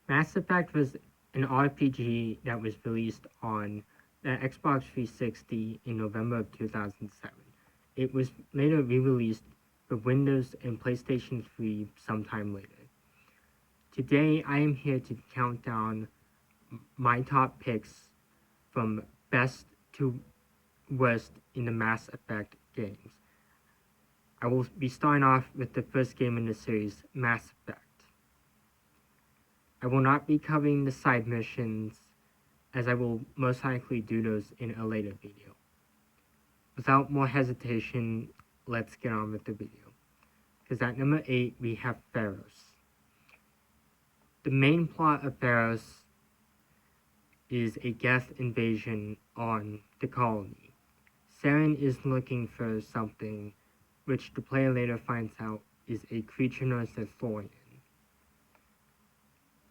Mass Effect was an RPG that was released on the Xbox 360 in November of 2007. It was later re-released for Windows and PlayStation 3 sometime later. Today I am here to count down my top picks from best to worst in the Mass Effect games. I will be starting off with the first game in the series, Mass Effect. I will not be covering the side missions, as I will most likely do those in a later video. Without more hesitation, let's get on with the video. Because at number 8, we have Pharos. The main plot of Pharos is a Geth invasion on the colony. Saren is looking for something, which the player later finds out is a creature known as the Thorian.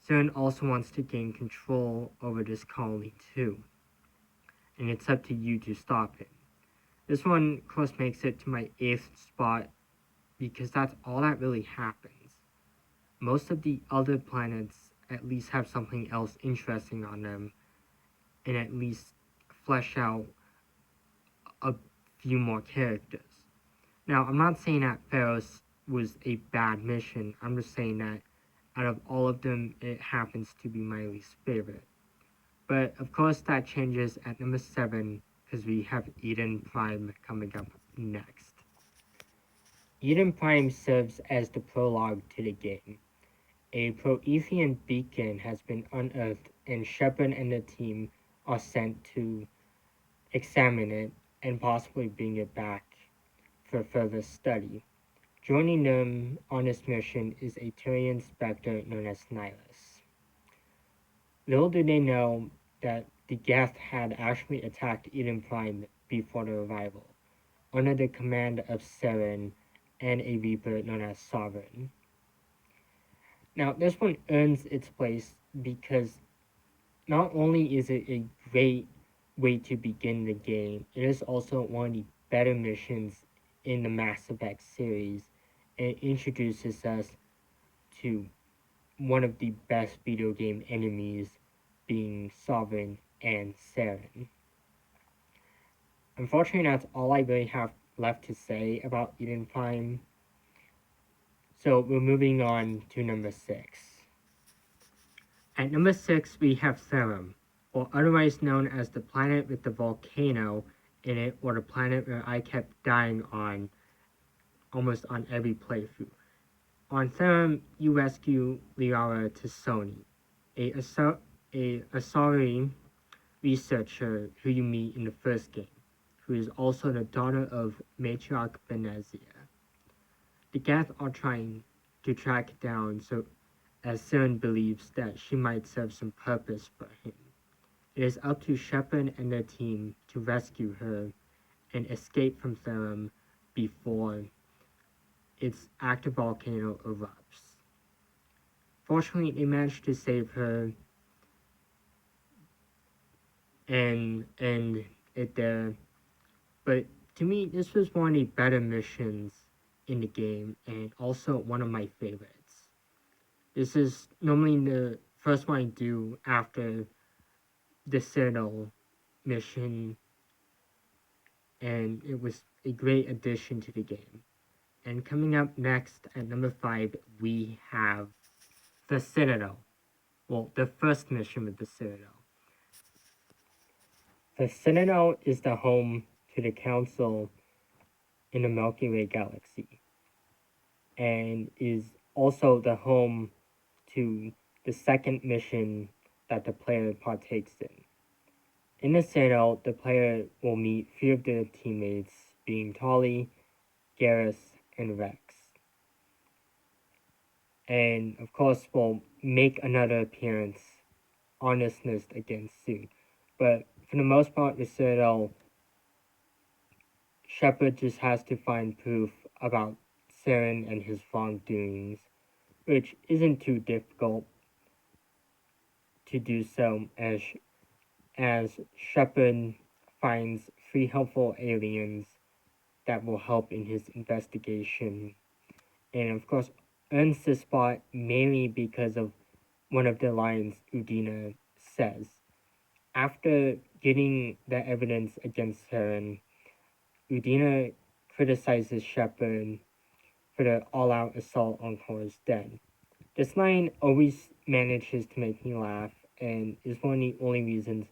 Saren also wants to gain control over this colony too, and it's up to you to stop him. This one, of course, makes it to my 8th spot because that's all that really happens. Most of the other planets at least have something else interesting on them and at least flesh out a few more characters. Now, I'm not saying that Pharos was a bad mission, I'm just saying that out of all of them, it happens to be my least favorite. But of course, that changes at number 7 because we have Eden Prime coming up next. Eden Prime serves as the prologue to the game. A Prothean beacon has been unearthed, and Shepard and the team are sent to examine it and possibly bring it back for further study. Joining them on this mission is a Turian Spectre known as Nihilus. Little do they know that the Geth had actually attacked Eden Prime before their arrival, under the command of Saren and a Reaper known as Sovereign. Now, this one earns its place because not only is it a great way to begin the game, it is also one of the better missions in the Mass Effect series, and it introduces us to one of the best video game enemies, being Sovereign and Saren. Unfortunately, that's all I really have left to say about Eden Prime. So we're moving on to number 6. At number 6, we have Therum, or otherwise known as the planet with the volcano in it, or the planet where I kept dying on almost on every playthrough. On Therum, you rescue Liara T'Soni, a Asari researcher who you meet in the first game, who is also the daughter of Matriarch Benezia. The Geth are trying to track it down, so as Saren believes that she might serve some purpose for him. It is up to Shepard and their team to rescue her and escape from Therum before its active volcano erupts. Fortunately, they managed to save her and it there. But to me, this was one of the better missions in the game and also one of my favorites. This is normally the first one I do after the Citadel mission, and it was a great addition to the game. And coming up next at number 5, we have the Citadel. Well, the first mission with the Citadel. The Citadel is the home to the Council in the Milky Way galaxy, and is also the home to the second mission that the player partakes in. In the Citadel, the player will meet 3 of their teammates, being Tali, Garrus, and Rex. And of course, will make another appearance on this list again soon. But for the most part, the Citadel, Shepard just has to find proof about Saren and his wrongdoings, which isn't too difficult to do so, as Shepard finds 3 helpful aliens that will help in his investigation, and of course earns the spot mainly because of one of the lines Udina says. After getting the evidence against Saren, Udina criticizes Shepard for the all-out assault on Cora's den. This line always manages to make me laugh and is one of the only reasons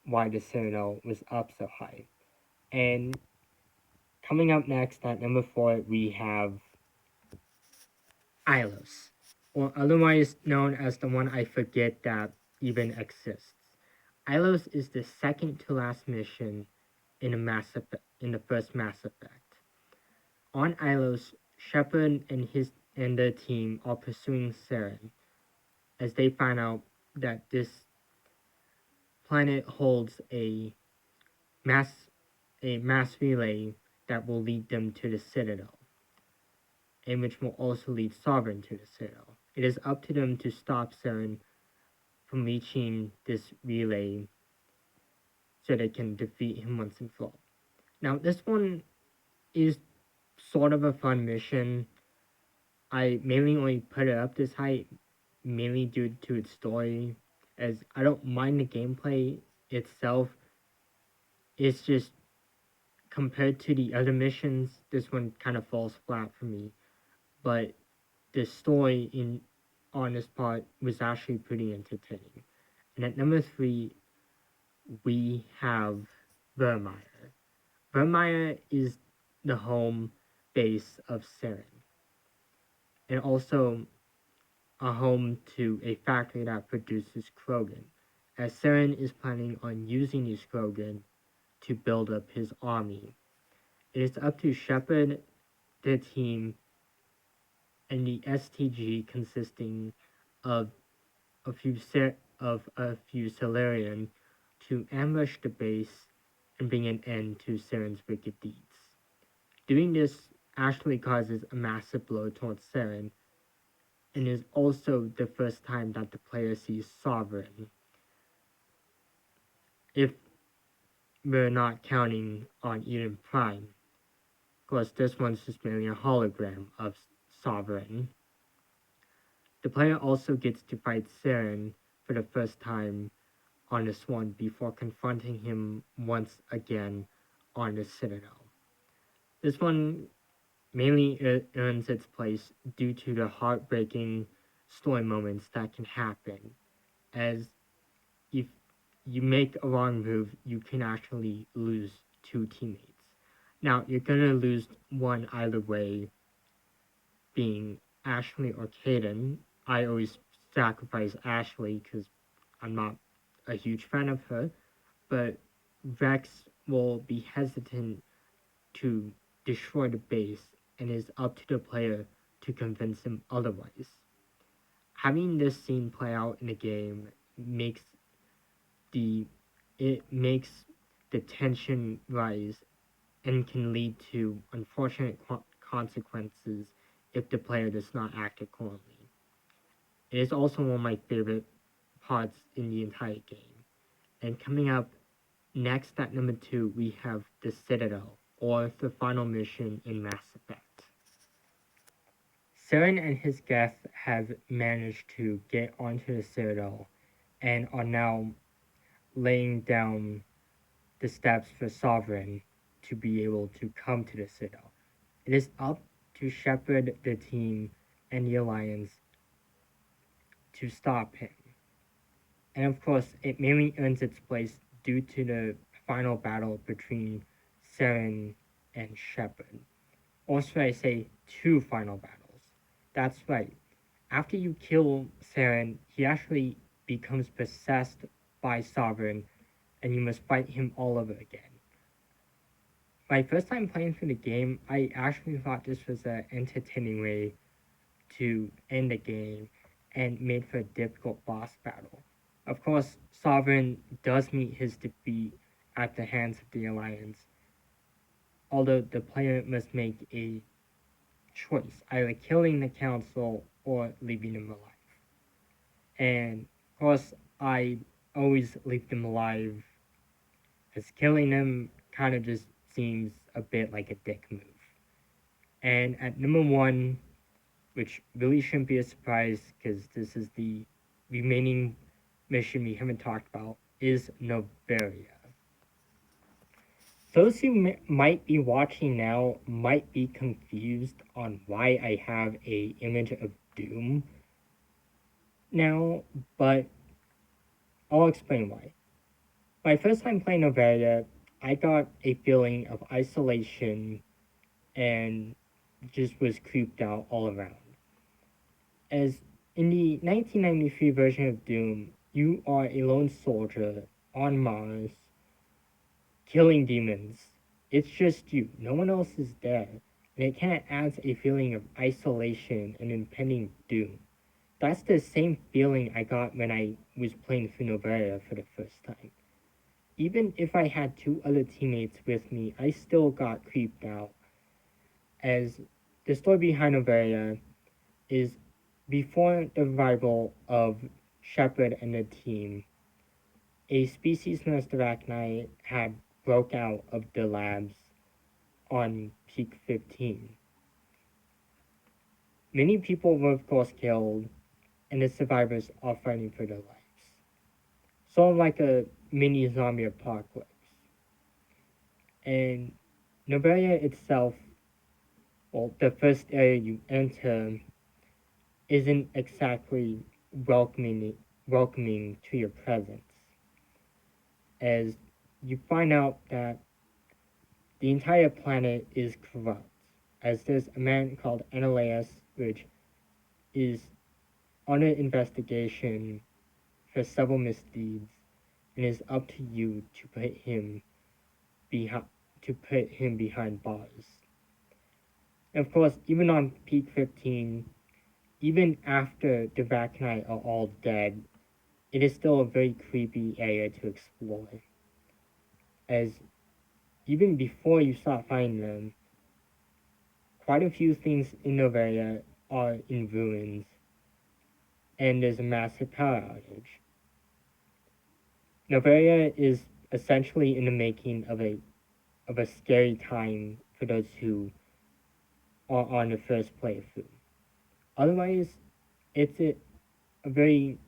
why the Citadel was up so high. And coming up next at number 4, we have Ilos, or otherwise known as the one I forget that even exists. Ilos is the second to last mission in the first Mass Effect. On Ilos, Shepard and the team are pursuing Saren as they find out that this planet holds mass mass relay that will lead them to the Citadel, and which will also lead Sovereign to the Citadel. It is up to them to stop Saren from reaching this relay so they can defeat him once and for all. Now, this one is sort of a fun mission. I mainly only put it up this high mainly due to its story, as I don't mind the gameplay itself. It's just compared to the other missions, this one kind of falls flat for me. But the story on this part was actually pretty entertaining. And at number 3, we have Virmire. Virmire is the home base of Saren, and also a home to a factory that produces Krogan, as Saren is planning on using these Krogan to build up his army. It is up to Shepard, the team, and the STG consisting of a few Salarian to ambush the base and bring an end to Saren's wicked deeds. Doing this actually causes a massive blow towards Saren, and is also the first time that the player sees Sovereign, if we're not counting on Eden Prime. Of course, this one's just merely a hologram of Sovereign. The player also gets to fight Saren for the first time on this one before confronting him once again on the Citadel. This one mainly earns its place due to the heartbreaking story moments that can happen, as if you make a wrong move, you can actually lose 2 teammates. Now, you're gonna lose one either way, being Ashley or Kaden. I always sacrifice Ashley because I'm not a huge fan of her, but Vex will be hesitant to destroy the base, and is up to the player to convince him otherwise. Having this scene play out in the game makes the tension rise and can lead to unfortunate consequences if the player does not act accordingly. It is also one of my favorite parts in the entire game. And coming up next at number 2, we have the Citadel, or the final mission in Mass Effect. Saren and his Geth have managed to get onto the Citadel and are now laying down the steps for Sovereign to be able to come to the Citadel. It is up to Shepard, the team, and the Alliance to stop him. And of course, it mainly earns its place due to the final battle between Saren and Shepard. Or should I say, 2 final battles. That's right. After you kill Saren, he actually becomes possessed by Sovereign, and you must fight him all over again. My first time playing through the game, I actually thought this was an entertaining way to end the game and made for a difficult boss battle. Of course, Sovereign does meet his defeat at the hands of the Alliance, although the player must make a choice, either killing the Council or leaving them alive. And of course, I always leave them alive, as killing them kind of just seems a bit like a dick move. And at number 1, which really shouldn't be a surprise because this is the remaining mission we haven't talked about is Noveria. Those who might be watching now might be confused on why I have a image of Doom now, but I'll explain why. My first time playing Noveria, I got a feeling of isolation and just was creeped out all around. As in the 1993 version of Doom, you are a lone soldier on Mars killing demons. It's just you, no one else is there, and it kind of adds a feeling of isolation and impending doom. That's the same feeling I got when I was playing through Noveria for the first time. Even if I had two other teammates with me, I still got creeped out, as the story behind Noveria is before the arrival of Shepard and the team, a species known as the Arachni had broke out of the labs on Peak 15. Many people were of course killed, and the survivors are fighting for their lives. Sort of like a mini zombie apocalypse. And Noveria itself, well, the first area you enter, isn't exactly welcoming to your presence, as you find out that the entire planet is corrupt, as there's a man called Ananias, which is under investigation for several misdeeds, and it's up to you to behind put him behind bars. And of course, even on Peak 15, even after the Arachni are all dead, it is still a very creepy area to explore. As even before you start finding them, quite a few things in Noveria are in ruins, and there's a massive power outage. Noveria is essentially in the making of a scary time for those who are on the first playthrough. Otherwise, it's a very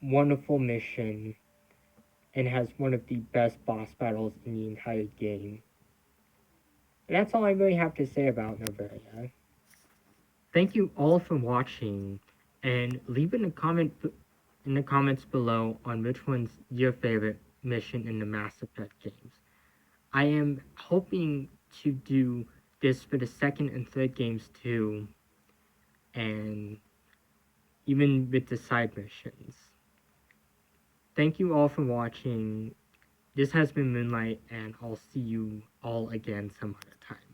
wonderful mission and has one of the best boss battles in the entire game. And that's all I really have to say about Noveria. Thank you all for watching, and leave in the comments below on which one's your favorite mission in the Mass Effect games. I am hoping to do this for the second and third games too, and even with the side missions. Thank you all for watching. This has been Moonlight, and I'll see you all again some other time.